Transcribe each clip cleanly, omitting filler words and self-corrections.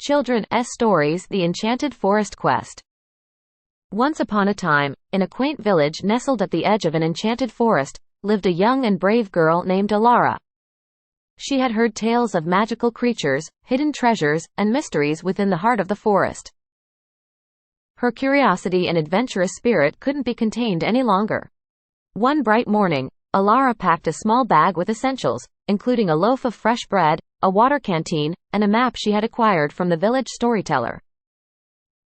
Children's Stories: The Enchanted Forest Quest. Once upon a time, in a quaint village nestled at the edge of an enchanted forest, lived a young and brave girl named Alara. She had heard tales of magical creatures, hidden treasures, and mysteries within the heart of the forest. Her curiosity and adventurous spirit couldn't be contained any longer. One bright morning, Alara packed a small bag with essentials, including a loaf of fresh bread, a water canteen, and a map she had acquired from the village storyteller.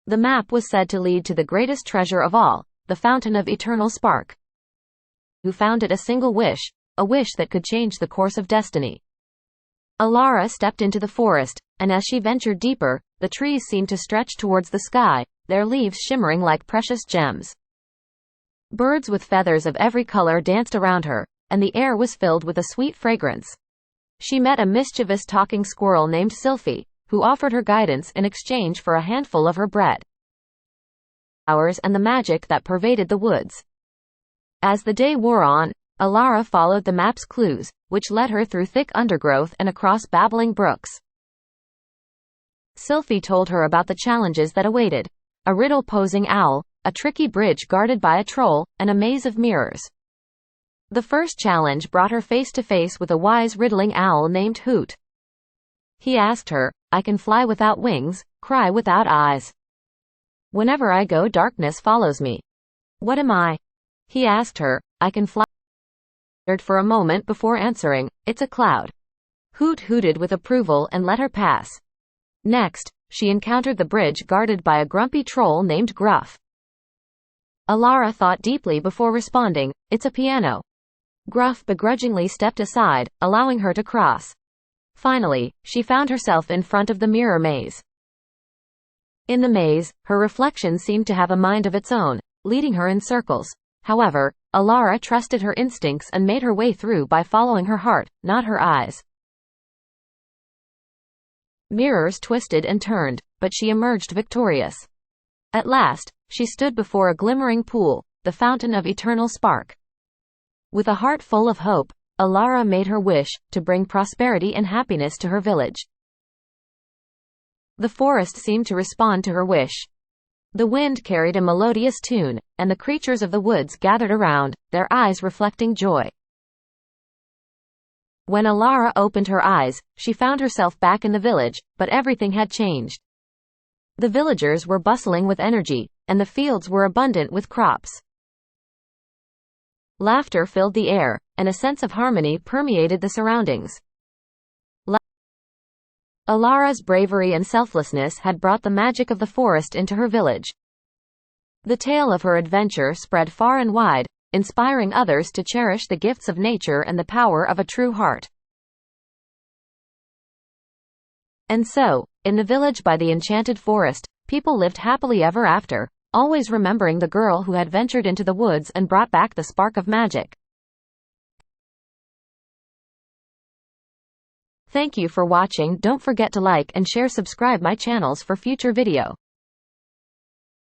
The map was said to lead to the greatest treasure of all, the Fountain of Eternal Spark. Who found it a single wish, a wish that could change the course of destiny. Alara stepped into the forest, and as she ventured deeper, the trees seemed to stretch towards the sky, their leaves shimmering like precious gems. Birds with feathers of every color danced around her, and the air was filled with a sweet fragrance. She met a mischievous talking squirrel named Sylphie, who offered her guidance in exchange for a handful of her bread. Flowers and the magic that pervaded the woods. As the day wore on, Alara followed the map's clues, which led her through thick undergrowth and across babbling brooks. Sylphie told her about the challenges that awaited: a riddle-posing owl, a tricky bridge guarded by a troll, and a maze of mirrors. The first challenge brought her face to face with a wise riddling owl named Hoot. He asked her, "I can fly without wings, cry without eyes. Whenever I go, darkness follows me. What am I?" He asked her, "I can fly." For a moment before answering, "It's a cloud." Hoot hooted with approval and let her pass. Next, she encountered the bridge guarded by a grumpy troll named Gruff. Alara thought deeply before responding, "It's a piano." Gruff begrudgingly stepped aside, allowing her to cross. Finally, she found herself in front of the mirror maze. In the maze, her reflection seemed to have a mind of its own, leading her in circles. However, Alara trusted her instincts and made her way through by following her heart, not her eyes. Mirrors twisted and turned, but she emerged victorious. At last, she stood before a glimmering pool, the Fountain of Eternal Spark. With a heart full of hope, Alara made her wish to bring prosperity and happiness to her village. The forest seemed to respond to her wish. The wind carried a melodious tune, and the creatures of the woods gathered around, their eyes reflecting joy. When Alara opened her eyes, she found herself back in the village, but everything had changed. The villagers were bustling with energy, and the fields were abundant with crops. Laughter filled the air, and a sense of harmony permeated the surroundings. Alara's bravery and selflessness had brought the magic of the forest into her village. The tale of her adventure spread far and wide, inspiring others to cherish the gifts of nature and the power of a true heart. And so, in the village by the enchanted forest, people lived happily ever after, always remembering the girl who had ventured into the woods and brought back the spark of magic. Thank you for watching. Don't forget to like and share, subscribe my channels for future video.